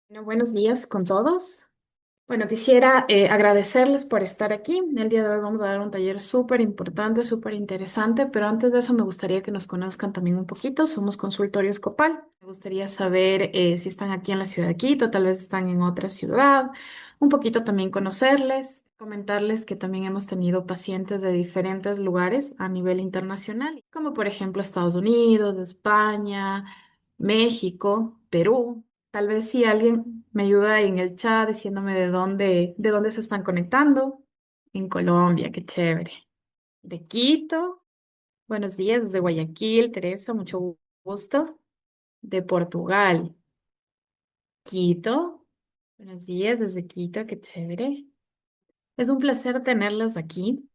Bueno, buenos días con todos. Bueno, quisiera agradecerles por estar aquí. El día de hoy vamos a dar un taller súper importante, súper interesante, pero antes de eso me gustaría que nos conozcan también un poquito. Somos Consultorio Escopal. Me gustaría saber si están aquí en la ciudad de Quito, tal vez están en otra ciudad, un poquito también conocerles, comentarles que también hemos tenido pacientes de diferentes lugares a nivel internacional, como por ejemplo Estados Unidos, España, México, Perú. Tal vez si alguien me ayuda en el chat diciéndome de dónde se están conectando. En Colombia, qué chévere. De Quito, buenos días, desde Guayaquil, Teresa, mucho gusto. De Portugal, Quito, buenos días, desde Quito, qué chévere. Es un placer tenerlos aquí.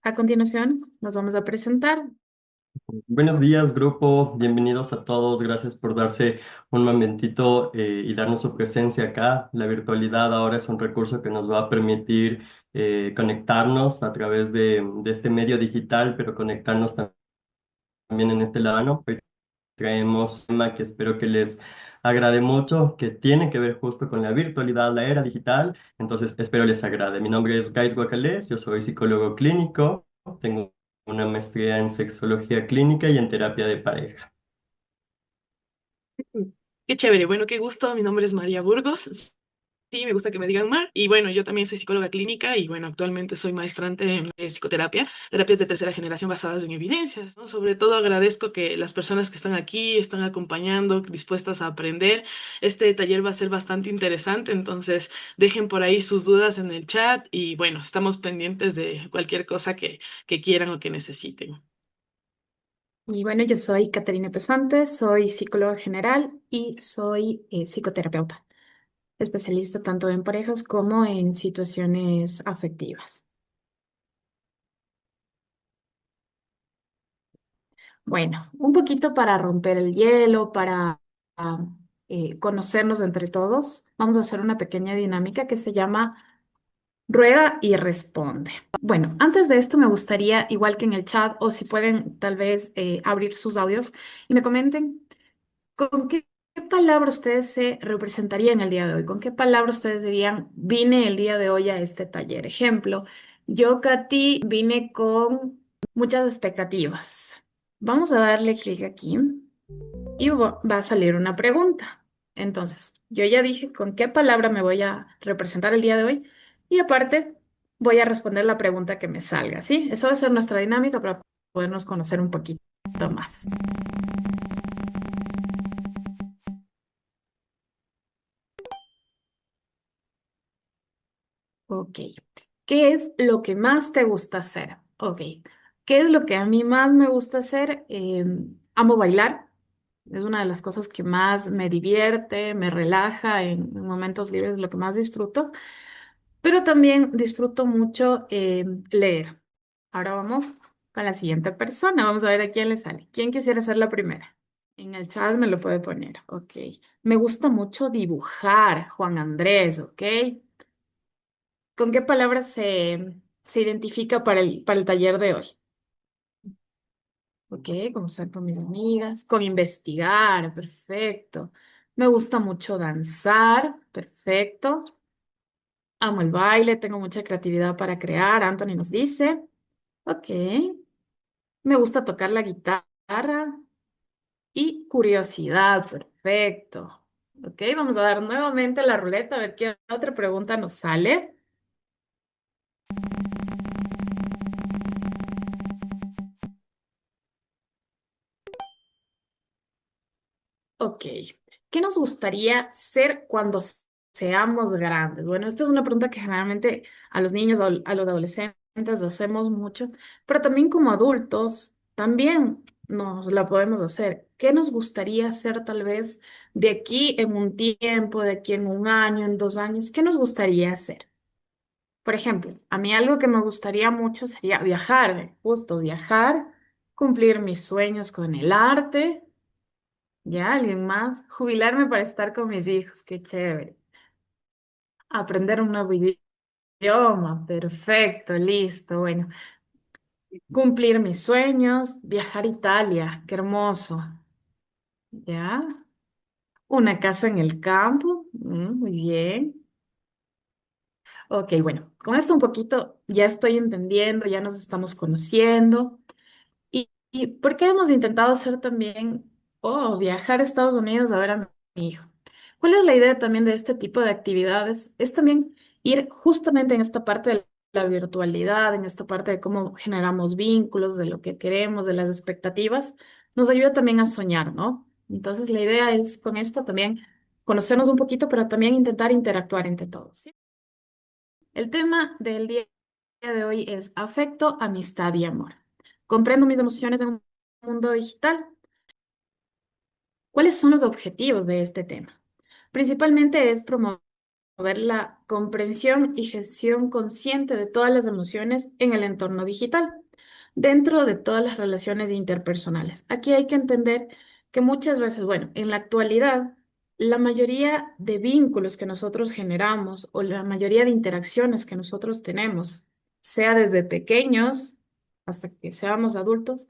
A continuación, nos vamos a presentar. Buenos días, grupo. Bienvenidos a todos. Gracias por darse un momentito y darnos su presencia acá. La virtualidad ahora es un recurso que nos va a permitir conectarnos a través de este medio digital, pero conectarnos también en este lado, ¿no? Hoy traemos un tema que espero que les agrade mucho, que tiene que ver justo con la virtualidad, la era digital. Entonces, espero les agrade. Mi nombre es Gais Guacalés, yo soy psicólogo clínico, tengo una maestría en sexología clínica y en terapia de pareja. Qué chévere, bueno, qué gusto. Mi nombre es María Burgos. Sí, me gusta que me digan Mar. Y bueno, yo también soy psicóloga clínica y bueno, actualmente soy maestrante en psicoterapia, terapias de tercera generación basadas en evidencias, ¿no? Sobre todo agradezco que las personas que están aquí están acompañando, dispuestas a aprender. Este taller va a ser bastante interesante, entonces dejen por ahí sus dudas en el chat y bueno, estamos pendientes de cualquier cosa que quieran o que necesiten. Y bueno, yo soy Caterina Pesante, soy psicóloga general y soy psicoterapeuta, especialista tanto en parejas como en situaciones afectivas. Bueno, un poquito para romper el hielo, para ah, conocernos entre todos, vamos a hacer una pequeña dinámica que se llama rueda y responde. Bueno, antes de esto me gustaría, igual que en el chat, o si pueden tal vez abrir sus audios y me comenten. ¿Con qué palabra ustedes se representarían el día de hoy? ¿Con qué palabra ustedes dirían, vine el día de hoy a este taller? Ejemplo, yo, Katy, vine con muchas expectativas. Vamos a darle clic aquí y va a salir una pregunta. Entonces, yo ya dije con qué palabra me voy a representar el día de hoy y aparte voy a responder la pregunta que me salga, ¿sí? Eso va a ser nuestra dinámica para podernos conocer un poquito más. Ok. ¿Qué es lo que más te gusta hacer? Ok. ¿Qué es lo que a mí más me gusta hacer? Amo bailar. Es una de las cosas que más me divierte, me relaja en momentos libres, lo que más disfruto. Pero también disfruto mucho leer. Ahora vamos con la siguiente persona. Vamos a ver a quién le sale. ¿Quién quisiera ser la primera? En el chat me lo puede poner. Ok. Me gusta mucho dibujar, Juan Andrés. Ok. ¿Con qué palabras se identifica para el taller de hoy? Ok, con estar con mis amigas, con investigar, perfecto. Me gusta mucho danzar, perfecto. Amo el baile, tengo mucha creatividad para crear, Anthony nos dice. Ok, me gusta tocar la guitarra y curiosidad, perfecto. Ok, vamos a dar nuevamente la ruleta a ver qué otra pregunta nos sale. Ok, ¿qué nos gustaría ser cuando seamos grandes? Bueno, esta es una pregunta que generalmente a los niños o a los adolescentes lo hacemos mucho, pero también como adultos también nos la podemos hacer. ¿Qué nos gustaría hacer tal vez de aquí en un tiempo, de aquí en un año, en 2 años? ¿Qué nos gustaría hacer? Por ejemplo, a mí algo que me gustaría mucho sería viajar, justo viajar, cumplir mis sueños con el arte. ¿Ya? ¿Alguien más? Jubilarme para estar con mis hijos, qué chévere. Aprender un nuevo idioma, perfecto, listo. Bueno, cumplir mis sueños, viajar a Italia, qué hermoso. ¿Ya? Una casa en el campo. Muy bien. Ok, bueno, con esto un poquito ya estoy entendiendo, ya nos estamos conociendo. ¿Y por qué hemos intentado hacer también, viajar a Estados Unidos a ver a mi hijo? ¿Cuál es la idea también de este tipo de actividades? Es también ir justamente en esta parte de la virtualidad, en esta parte de cómo generamos vínculos, de lo que queremos, de las expectativas, nos ayuda también a soñar, ¿no? Entonces la idea es con esto también conocernos un poquito, pero también intentar interactuar entre todos, ¿sí? El tema del día de hoy es afecto, amistad y amor. Comprendo mis emociones en un mundo digital. ¿Cuáles son los objetivos de este tema? Principalmente es promover la comprensión y gestión consciente de todas las emociones en el entorno digital, dentro de todas las relaciones interpersonales. Aquí hay que entender que muchas veces, bueno, en la actualidad, la mayoría de vínculos que nosotros generamos o la mayoría de interacciones que nosotros tenemos, sea desde pequeños hasta que seamos adultos,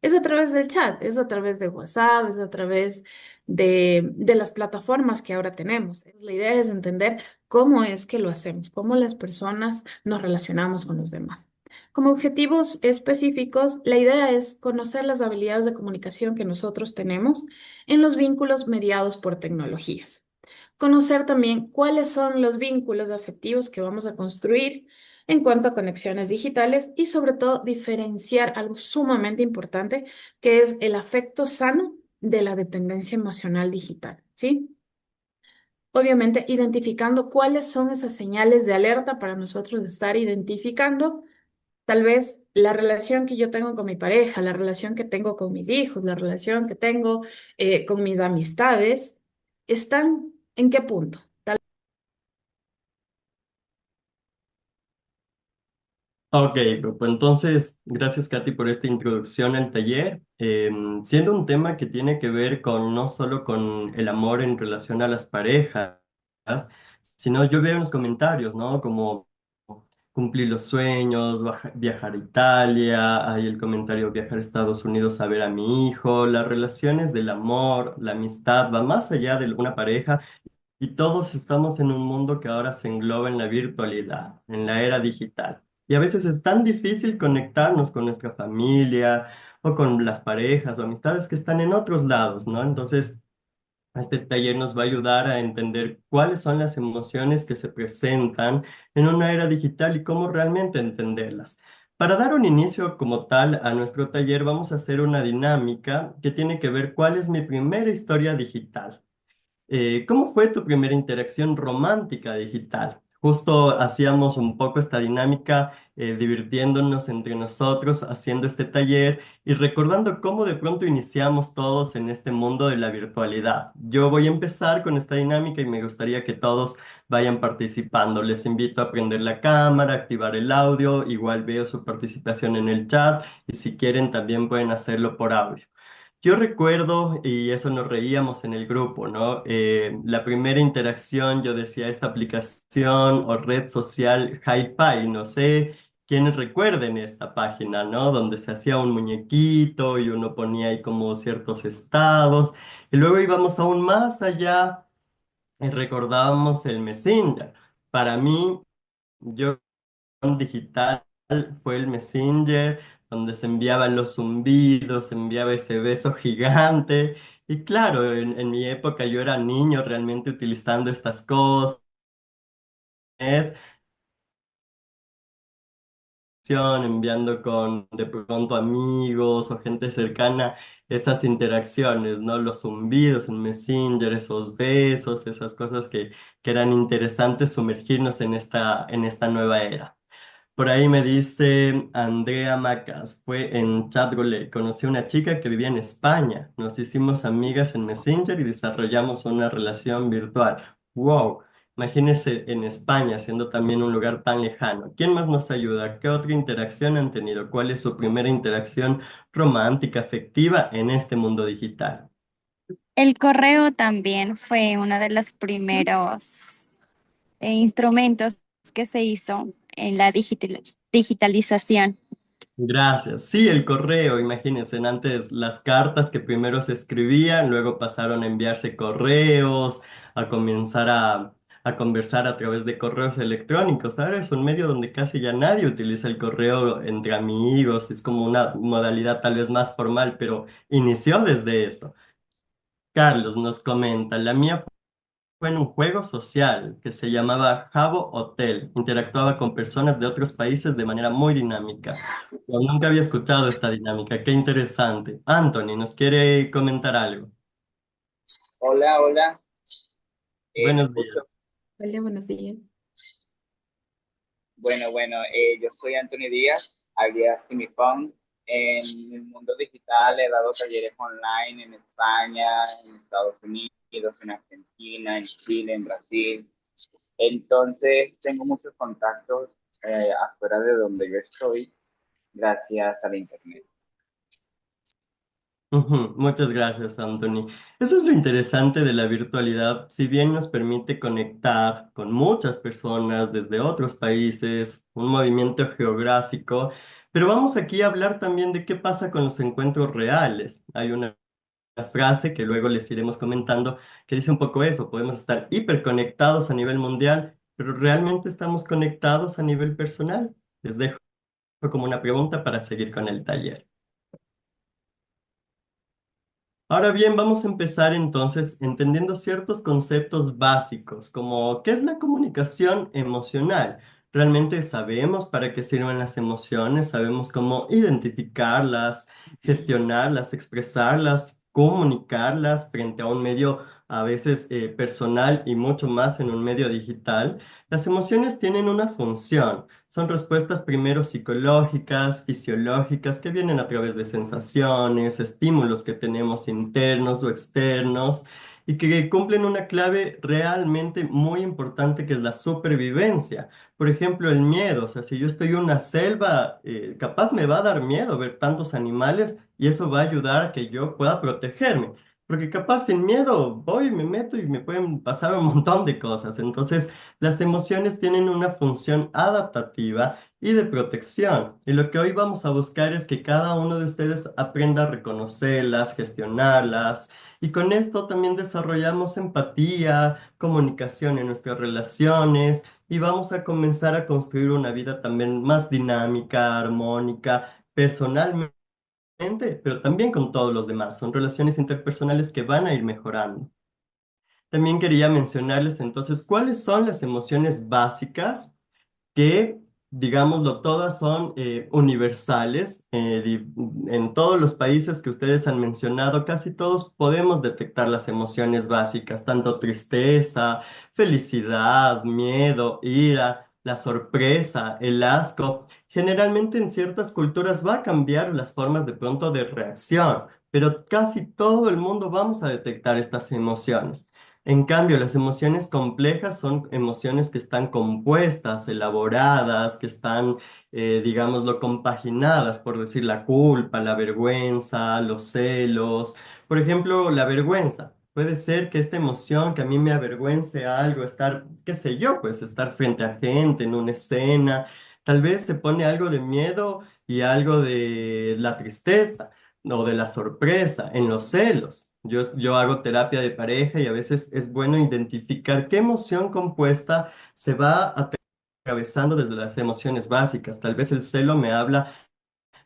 es a través del chat, es a través de WhatsApp, es a través de las plataformas que ahora tenemos. La idea es entender cómo es que lo hacemos, cómo las personas nos relacionamos con los demás. Como objetivos específicos, la idea es conocer las habilidades de comunicación que nosotros tenemos en los vínculos mediados por tecnologías. Conocer también cuáles son los vínculos afectivos que vamos a construir en cuanto a conexiones digitales y sobre todo diferenciar algo sumamente importante que es el afecto sano de la dependencia emocional digital, ¿sí? Obviamente, identificando cuáles son esas señales de alerta para nosotros estar identificando tal vez la relación que yo tengo con mi pareja, la relación que tengo con mis hijos, la relación que tengo con mis amistades, ¿están en qué punto? Ok, grupo. Entonces, gracias, Katy, por esta introducción al taller. Siendo un tema que tiene que ver con no solo con el amor en relación a las parejas, sino yo veo en los comentarios, ¿no? Como cumplir los sueños, viajar a Italia, hay el comentario viajar a Estados Unidos a ver a mi hijo, las relaciones del amor, la amistad, va más allá de una pareja. Y todos estamos en un mundo que ahora se engloba en la virtualidad, en la era digital. Y a veces es tan difícil conectarnos con nuestra familia o con las parejas o amistades que están en otros lados, ¿no? Entonces, este taller nos va a ayudar a entender cuáles son las emociones que se presentan en una era digital y cómo realmente entenderlas. Para dar un inicio como tal a nuestro taller, vamos a hacer una dinámica que tiene que ver cuál es mi primera historia digital. ¿Cómo fue tu primera interacción romántica digital? Justo hacíamos un poco esta dinámica, divirtiéndonos entre nosotros, haciendo este taller y recordando cómo de pronto iniciamos todos en este mundo de la virtualidad. Yo voy a empezar con esta dinámica y me gustaría que todos vayan participando. Les invito a prender la cámara, activar el audio, igual veo su participación en el chat y si quieren también pueden hacerlo por audio. Yo recuerdo, y eso nos reíamos en el grupo, ¿no? La primera interacción, yo decía, esta aplicación o red social Hi-Fi, no sé quiénes recuerden esta página, ¿no? Donde se hacía un muñequito y uno ponía ahí como ciertos estados, y luego íbamos aún más allá y recordábamos el Messenger. Para mí, yo digital fue el Messenger, donde se enviaban los zumbidos, se enviaba ese beso gigante. Y claro, en mi época yo era niño realmente utilizando estas cosas, enviando con de pronto amigos o gente cercana esas interacciones, ¿no? Los zumbidos en Messenger, esos besos, esas cosas que eran interesantes sumergirnos en esta nueva era. Por ahí me dice Andrea Macas, fue en Chatgolé, conocí a una chica que vivía en España, nos hicimos amigas en Messenger y desarrollamos una relación virtual. Wow, imagínense en España, siendo también un lugar tan lejano. ¿Quién más nos ayuda? ¿Qué otra interacción han tenido? ¿Cuál es su primera interacción romántica, afectiva en este mundo digital? El correo también fue uno de los primeros instrumentos que se hizo en la digitalización. Gracias. Sí, el correo, imagínense, antes las cartas que primero se escribían, luego pasaron a enviarse correos, a comenzar a conversar a través de correos electrónicos. Ahora es un medio donde casi ya nadie utiliza el correo entre amigos, es como una modalidad tal vez más formal, pero inició desde eso. Carlos nos comenta, la mía fue en un juego social que se llamaba Habbo Hotel. Interactuaba con personas de otros países de manera muy dinámica. Yo nunca había escuchado esta dinámica. Qué interesante. Anthony, ¿nos quiere comentar algo? Hola, hola, ¿me Buenos escucho? días. Hola, buenos días. Bueno, yo soy Anthony Díaz, alias Timifón. En el mundo digital he dado talleres online en España, en Estados Unidos, en Argentina, en Chile, en Brasil. Entonces, tengo muchos contactos afuera de donde yo estoy, gracias al Internet. Ujú, muchas gracias, Anthony. Eso es lo interesante de la virtualidad. Si bien nos permite conectar con muchas personas desde otros países, un movimiento geográfico, pero vamos aquí a hablar también de qué pasa con los encuentros reales. Hay una frase que luego les iremos comentando que dice un poco eso. Podemos estar hiperconectados a nivel mundial, pero ¿realmente estamos conectados a nivel personal? Les dejo como una pregunta para seguir con el taller. Ahora bien, vamos a empezar entonces entendiendo ciertos conceptos básicos, como qué es la comunicación emocional. ¿Realmente sabemos para qué sirven las emociones? ¿Sabemos cómo identificarlas, gestionarlas, expresarlas, comunicarlas frente a un medio a veces personal y mucho más en un medio digital? Las emociones tienen una función. Son respuestas primero psicológicas, fisiológicas, que vienen a través de sensaciones, estímulos que tenemos internos o externos y que cumplen una clave realmente muy importante que es la supervivencia. Por ejemplo, el miedo. O sea, si yo estoy en una selva, capaz me va a dar miedo ver tantos animales y eso va a ayudar a que yo pueda protegerme. Porque capaz sin miedo voy, me meto y me pueden pasar un montón de cosas. Entonces, las emociones tienen una función adaptativa y de protección. Y lo que hoy vamos a buscar es que cada uno de ustedes aprenda a reconocerlas, gestionarlas. Y con esto también desarrollamos empatía, comunicación en nuestras relaciones y vamos a comenzar a construir una vida también más dinámica, armónica, personalmente, pero también con todos los demás. Son relaciones interpersonales que van a ir mejorando. También quería mencionarles entonces cuáles son las emociones básicas que, digámoslo, todas son universales. En todos los países que ustedes han mencionado, casi todos podemos detectar las emociones básicas, tanto tristeza, felicidad, miedo, ira, la sorpresa, el asco. Generalmente en ciertas culturas va a cambiar las formas de pronto de reacción, pero casi todo el mundo vamos a detectar estas emociones. En cambio, las emociones complejas son emociones que están compuestas, elaboradas, que están, digámoslo, compaginadas, por decir, la culpa, la vergüenza, los celos. Por ejemplo, la vergüenza. Puede ser que esta emoción que a mí me avergüence algo, estar, qué sé yo, pues estar frente a gente en una escena, tal vez se pone algo de miedo y algo de la tristeza o de la sorpresa, en los celos. Yo hago terapia de pareja y a veces es bueno identificar qué emoción compuesta se va atravesando desde las emociones básicas. Tal vez el celo me habla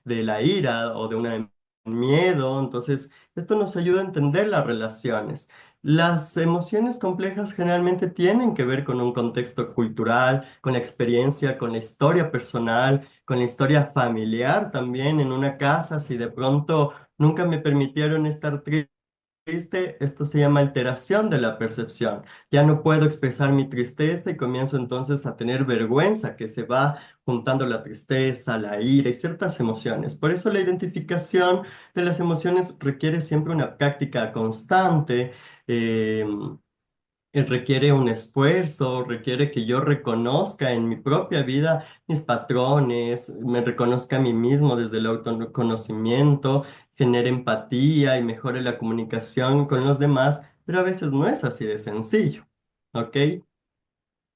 de la ira o de un miedo. Entonces, esto nos ayuda a entender las relaciones. Las emociones complejas generalmente tienen que ver con un contexto cultural, con la experiencia, con la historia personal, con la historia familiar también en una casa. Si de pronto nunca me permitieron estar triste, esto se llama alteración de la percepción. Ya no puedo expresar mi tristeza y comienzo entonces a tener vergüenza, que se va juntando la tristeza, la ira y ciertas emociones. Por eso la identificación de las emociones requiere siempre una práctica constante. eh, Requiere un esfuerzo, requiere que yo reconozca en mi propia vida mis patrones, me reconozca a mí mismo desde el autoconocimiento, genere empatía y mejore la comunicación con los demás, pero a veces no es así de sencillo, ¿ok?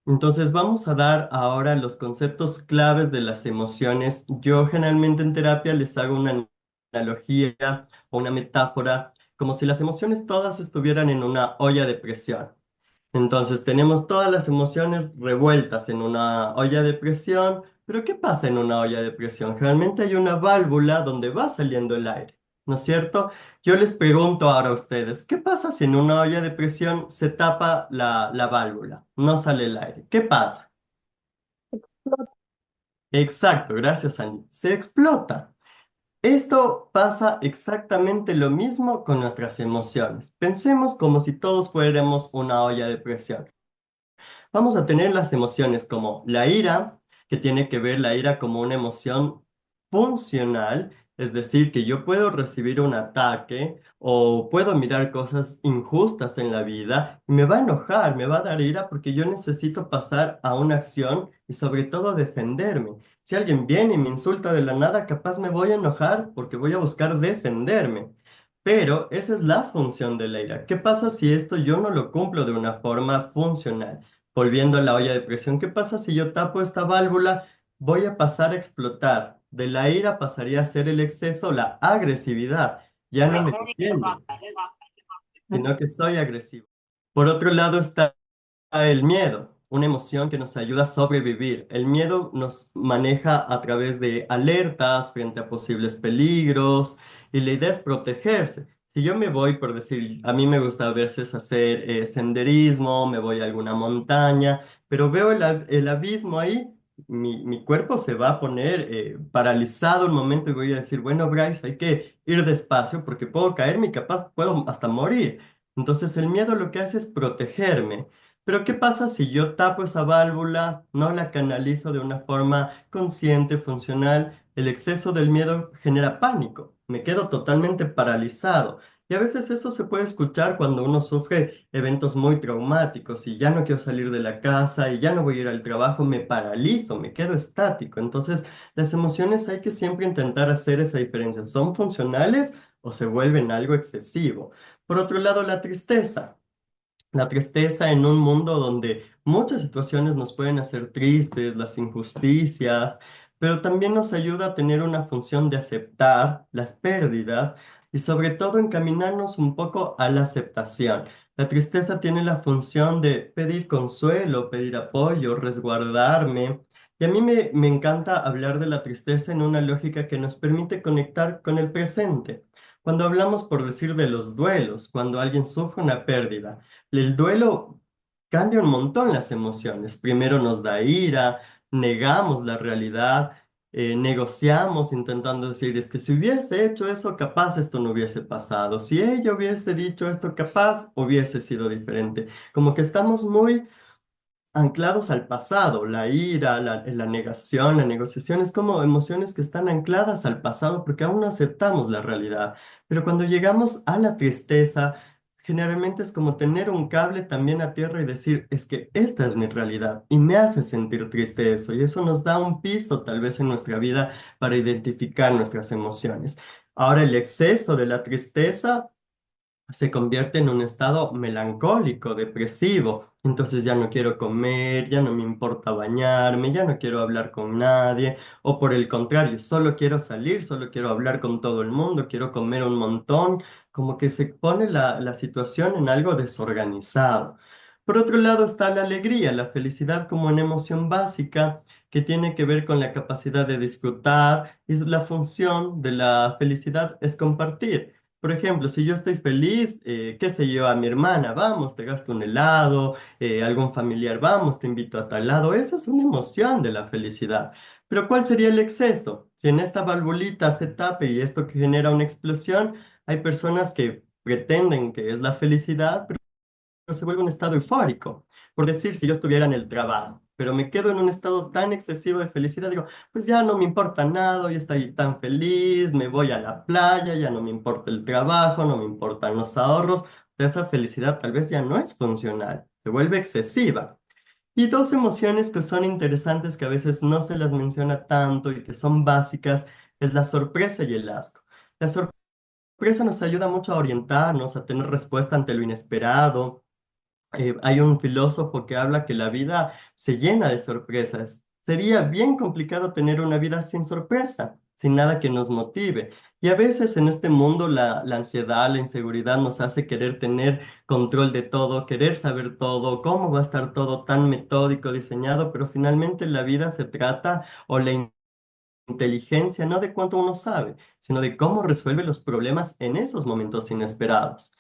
Entonces vamos a dar ahora los conceptos claves de las emociones. Yo generalmente en terapia les hago una analogía o una metáfora, como si las emociones todas estuvieran en una olla de presión. Entonces tenemos todas las emociones revueltas en una olla de presión, pero ¿qué pasa en una olla de presión? Generalmente hay una válvula donde va saliendo el aire, ¿no es cierto? Yo les pregunto ahora a ustedes, ¿qué pasa si en una olla de presión se tapa la válvula? No sale el aire. ¿Qué pasa? Exacto, gracias Angie. Se explota. Esto pasa exactamente lo mismo con nuestras emociones. Pensemos como si todos fuéramos una olla de presión. Vamos a tener las emociones como la ira, que tiene que ver la ira como una emoción funcional, es decir, que yo puedo recibir un ataque o puedo mirar cosas injustas en la vida y me va a enojar, me va a dar ira porque yo necesito pasar a una acción y sobre todo defenderme. Si alguien viene y me insulta de la nada, capaz me voy a enojar porque voy a buscar defenderme. Pero esa es la función de la ira. ¿Qué pasa si esto yo no lo cumplo de una forma funcional? Volviendo a la olla de presión, ¿qué pasa si yo tapo esta válvula? Voy a pasar a explotar. De la ira pasaría a ser el exceso, la agresividad. Ya no me defiendo, sino que soy agresivo. Por otro lado está el miedo, una emoción que nos ayuda a sobrevivir. El miedo nos maneja a través de alertas frente a posibles peligros y la idea es protegerse. Si yo me voy, por decir, a mí me gusta a veces hacer senderismo, me voy a alguna montaña, pero veo el abismo ahí, mi cuerpo se va a poner paralizado un momento y voy a decir, bueno, Bryce, hay que ir despacio porque puedo caerme y capaz puedo hasta morir. Entonces el miedo lo que hace es protegerme. Pero ¿qué pasa si yo tapo esa válvula, no la canalizo de una forma consciente, funcional? El exceso del miedo genera pánico, me quedo totalmente paralizado. Y a veces eso se puede escuchar cuando uno sufre eventos muy traumáticos y ya no quiero salir de la casa y ya no voy a ir al trabajo, me paralizo, me quedo estático. Entonces, las emociones hay que siempre intentar hacer esa diferencia. ¿Son funcionales o se vuelven algo excesivo? Por otro lado, la tristeza. La tristeza en un mundo donde muchas situaciones nos pueden hacer tristes, las injusticias, pero también nos ayuda a tener una función de aceptar las pérdidas y sobre todo encaminarnos un poco a la aceptación. La tristeza tiene la función de pedir consuelo, pedir apoyo, resguardarme. Y a mí me encanta hablar de la tristeza en una lógica que nos permite conectar con el presente. Cuando hablamos, por decir, de los duelos, cuando alguien sufre una pérdida, el duelo cambia un montón las emociones. Primero nos da ira, negamos la realidad, negociamos intentando decir, es que si hubiese hecho eso, capaz esto no hubiese pasado. Si ella hubiese dicho esto, capaz hubiese sido diferente. Como que estamos muy anclados al pasado, la ira, la negación, la negociación, es como emociones que están ancladas al pasado porque aún no aceptamos la realidad. Pero cuando llegamos a la tristeza, generalmente es como tener un cable también a tierra y decir, es que esta es mi realidad y me hace sentir triste eso. Y eso nos da un piso tal vez en nuestra vida para identificar nuestras emociones. Ahora, el exceso de la tristeza se convierte en un estado melancólico, depresivo. Entonces ya no quiero comer, ya no me importa bañarme, ya no quiero hablar con nadie, o por el contrario, solo quiero salir, solo quiero hablar con todo el mundo, quiero comer un montón, como que se pone la situación en algo desorganizado. Por otro lado está la alegría, la felicidad como una emoción básica que tiene que ver con la capacidad de disfrutar y la función de la felicidad es compartir. Por ejemplo, si yo estoy feliz, qué sé yo, a mi hermana, vamos, te gasto un helado, algún familiar, vamos, te invito a tal lado. Esa es una emoción de la felicidad. Pero ¿cuál sería el exceso? Si en esta valvulita se tape y esto que genera una explosión, hay personas que pretenden que es la felicidad, se vuelve un estado eufórico. Por decir, si yo estuviera en el trabajo, pero me quedo en un estado tan excesivo de felicidad, digo, pues ya no me importa nada, hoy estoy tan feliz, me voy a la playa, ya no me importa el trabajo, no me importan los ahorros. Esa felicidad tal vez ya no es funcional, se vuelve excesiva. Y dos emociones que son interesantes, que a veces no se las menciona tanto y que son básicas, es la sorpresa y el asco. La sorpresa nos ayuda mucho a orientarnos, a tener respuesta ante lo inesperado, Hay un filósofo que habla que la vida se llena de sorpresas. Sería bien complicado tener una vida sin sorpresa, sin nada que nos motive. Y a veces en este mundo la ansiedad, la inseguridad nos hace querer tener control de todo, querer saber todo, cómo va a estar todo tan metódico, diseñado, pero finalmente la vida se trata, o la inteligencia, no de cuánto uno sabe, sino de cómo resuelve los problemas en esos momentos inesperados.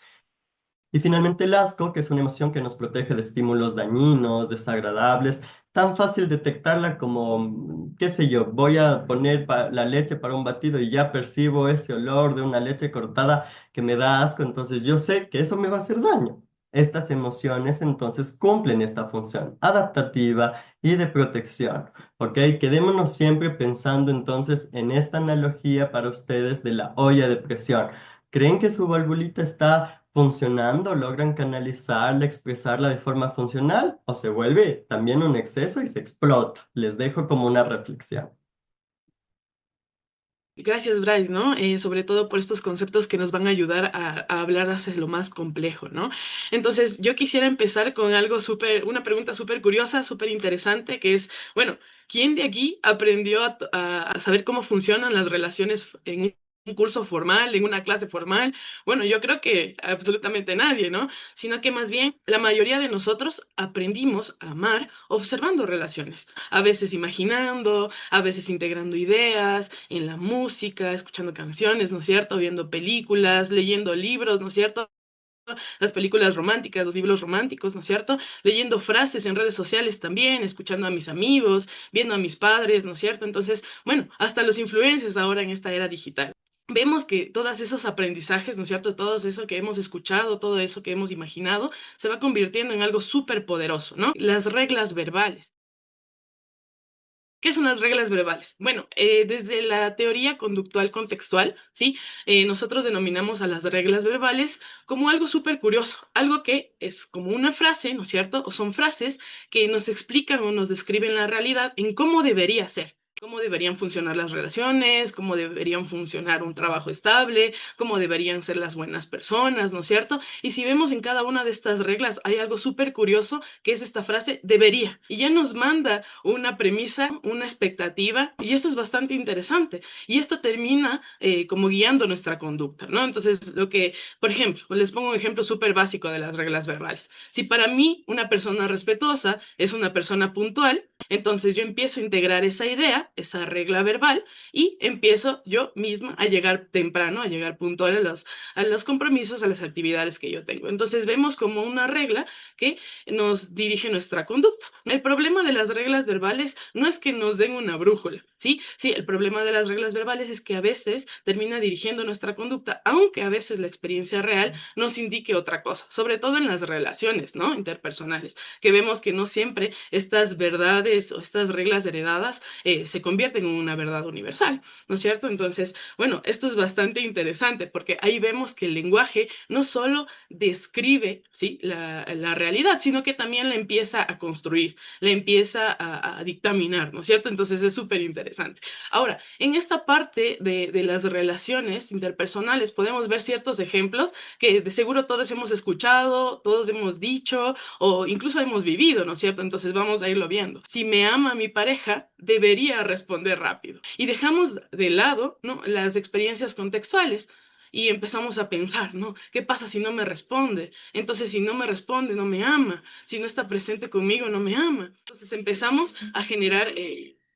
Y finalmente el asco, que es una emoción que nos protege de estímulos dañinos, desagradables, tan fácil detectarla como, qué sé yo, voy a poner la leche para un batido y ya percibo ese olor de una leche cortada que me da asco, entonces yo sé que eso me va a hacer daño. Estas emociones entonces cumplen esta función adaptativa y de protección, ¿ok? Quedémonos siempre pensando entonces en esta analogía para ustedes de la olla de presión. ¿Creen que su valvulita está funcionando? ¿Logran canalizarla, expresarla de forma funcional? ¿O se vuelve también un exceso y se explota? Les dejo como una reflexión. Gracias, Bryce, ¿no? Sobre todo por estos conceptos que nos van a ayudar a hablar hacia lo más complejo, ¿no? Entonces, yo quisiera empezar con algo una pregunta súper curiosa, súper interesante, que es, bueno, ¿quién de aquí aprendió a saber cómo funcionan las relaciones en un curso formal, en una clase formal? Bueno, yo creo que absolutamente nadie, ¿no? Sino que más bien la mayoría de nosotros aprendimos a amar observando relaciones, a veces imaginando, a veces integrando ideas en la música, escuchando canciones, ¿no es cierto? Viendo películas, leyendo libros, ¿no es cierto? Las películas románticas, los libros románticos, ¿no es cierto? Leyendo frases en redes sociales también, escuchando a mis amigos, viendo a mis padres, ¿no es cierto? Entonces, bueno, hasta los influencers ahora en esta era digital. Vemos que todos esos aprendizajes, ¿no es cierto? Todo eso que hemos escuchado, todo eso que hemos imaginado, se va convirtiendo en algo súper poderoso, ¿no? Las reglas verbales. ¿Qué son las reglas verbales? Bueno, desde la teoría conductual contextual, ¿sí? Nosotros denominamos a las reglas verbales como algo súper curioso, algo que es como una frase, ¿no es cierto? O son frases que nos explican o nos describen la realidad en cómo debería ser. Cómo deberían funcionar las relaciones, cómo deberían funcionar un trabajo estable, cómo deberían ser las buenas personas, ¿no es cierto? Y si vemos en cada una de estas reglas, hay algo súper curioso que es esta frase debería. Y ya nos manda una premisa, una expectativa, y eso es bastante interesante. Y esto termina como guiando nuestra conducta, ¿no? Entonces, por ejemplo, les pongo un ejemplo súper básico de las reglas verbales. Si para mí una persona respetuosa es una persona puntual, entonces yo empiezo a integrar esa idea, esa regla verbal, y empiezo yo misma a llegar temprano, a llegar puntual a los compromisos, a las actividades que yo tengo. Entonces vemos como una regla que nos dirige nuestra conducta. El problema de las reglas verbales no es que nos den una brújula, ¿sí? Sí, el problema de las reglas verbales es que a veces termina dirigiendo nuestra conducta, aunque a veces la experiencia real nos indique otra cosa, sobre todo en las relaciones, ¿no? Interpersonales, que vemos que no siempre estas verdades o estas reglas heredadas se convierten en una verdad universal, ¿no es cierto? Entonces, bueno, esto es bastante interesante porque ahí vemos que el lenguaje no solo describe, ¿sí? la realidad, sino que también la empieza a construir, la empieza a dictaminar, ¿no es cierto? Entonces es súper interesante. Ahora, en esta parte de las relaciones interpersonales podemos ver ciertos ejemplos que de seguro todos hemos escuchado, todos hemos dicho o incluso hemos vivido, ¿no es cierto? Entonces vamos a irlo viendo. Si me ama mi pareja, debería responder rápido. Y dejamos de lado, ¿no? Las experiencias contextuales. Y empezamos a pensar, ¿no? ¿Qué pasa si no me responde? Entonces, si no me responde, no me ama. Si no está presente conmigo, no me ama. Entonces empezamos a generar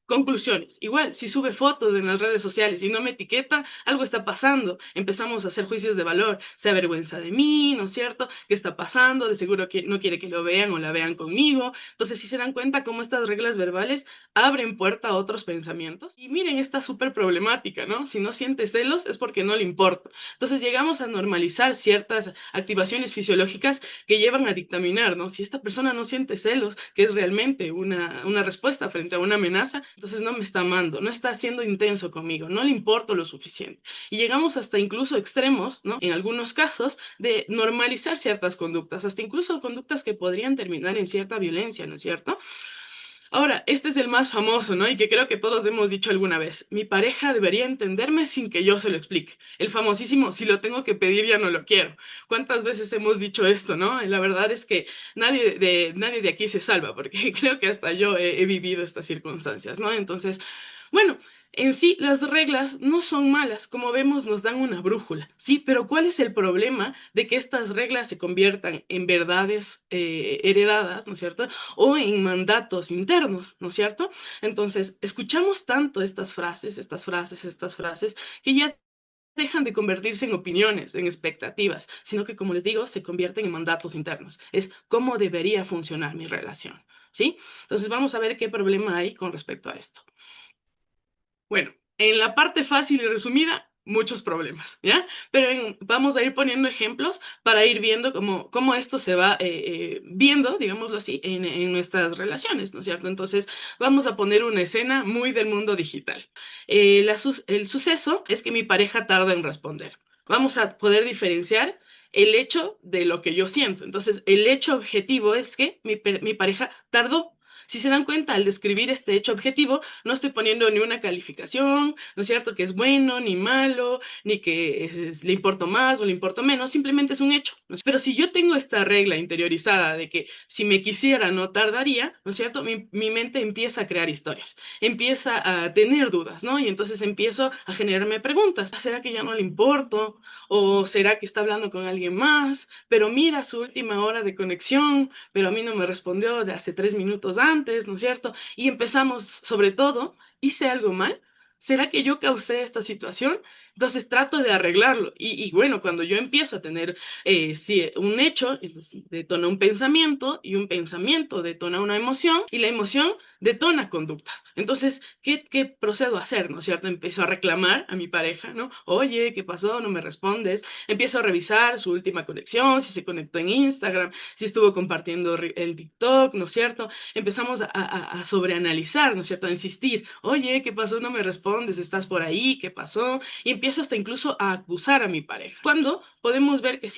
conclusiones. Igual, si sube fotos en las redes sociales y no me etiqueta, algo está pasando. Empezamos a hacer juicios de valor. Se avergüenza de mí, ¿no es cierto? ¿Qué está pasando? De seguro que no quiere que lo vean o la vean conmigo. Entonces, si se dan cuenta cómo estas reglas verbales abren puerta a otros pensamientos. Y miren, esta súper problemática, ¿no? Si no siente celos es porque no le importa. Entonces, llegamos a normalizar ciertas activaciones fisiológicas que llevan a dictaminar, ¿no? Si esta persona no siente celos, que es realmente una respuesta frente a una amenaza, entonces no me está amando, no está siendo intenso conmigo, no le importo lo suficiente. Y llegamos hasta incluso extremos, ¿no? En algunos casos, de normalizar ciertas conductas, hasta incluso conductas que podrían terminar en cierta violencia, ¿no es cierto? Ahora, este es el más famoso, ¿no? Y que creo que todos hemos dicho alguna vez. Mi pareja debería entenderme sin que yo se lo explique. El famosísimo, si lo tengo que pedir, ya no lo quiero. ¿Cuántas veces hemos dicho esto, no? Y la verdad es que nadie de aquí se salva, porque creo que hasta yo he vivido estas circunstancias, ¿no? Entonces, bueno, en sí, las reglas no son malas, como vemos, nos dan una brújula, ¿sí? Pero ¿cuál es el problema de que estas reglas se conviertan en verdades heredadas, ¿no es cierto? O en mandatos internos, ¿no es cierto? Entonces, escuchamos tanto estas frases, que ya dejan de convertirse en opiniones, en expectativas, sino que, como les digo, se convierten en mandatos internos. Es cómo debería funcionar mi relación, ¿sí? Entonces, vamos a ver qué problema hay con respecto a esto. Bueno, en la parte fácil y resumida, muchos problemas, ¿ya? Pero vamos a ir poniendo ejemplos para ir viendo cómo esto se va viendo, digámoslo así, en nuestras relaciones, ¿no es cierto? Entonces, vamos a poner una escena muy del mundo digital. El suceso es que mi pareja tarda en responder. Vamos a poder diferenciar el hecho de lo que yo siento. Entonces, el hecho objetivo es que mi pareja tardó. Si se dan cuenta, al describir este hecho objetivo, no estoy poniendo ni una calificación, ¿no es cierto? Que es bueno, ni malo, ni que le importo más o le importo menos, simplemente es un hecho, ¿no? Pero si yo tengo esta regla interiorizada de que si me quisiera no tardaría, ¿no es cierto? Mi mente empieza a crear historias, empieza a tener dudas, ¿no? Y entonces empiezo a generarme preguntas. ¿Será que ya no le importo? ¿O será que está hablando con alguien más? Pero mira su última hora de conexión, pero a mí no me respondió de hace 3 minutos antes, ¿no es cierto? Y empezamos, sobre todo, ¿hice algo mal? ¿Será que yo causé esta situación? Entonces trato de arreglarlo. Y bueno, cuando yo empiezo a tener sí, un hecho, detona un pensamiento y un pensamiento detona una emoción y la emoción detona conductas. Entonces, ¿qué procedo a hacer? ¿No es cierto? Empiezo a reclamar a mi pareja, ¿no? Oye, ¿qué pasó? No me respondes. Empiezo a revisar su última conexión, si se conectó en Instagram, si estuvo compartiendo el TikTok, ¿no es cierto? Empezamos a sobreanalizar, ¿no es cierto? A insistir, oye, ¿qué pasó? No me respondes, estás por ahí, ¿qué pasó? Y empiezo hasta incluso a acusar a mi pareja. Cuando podemos ver que sí,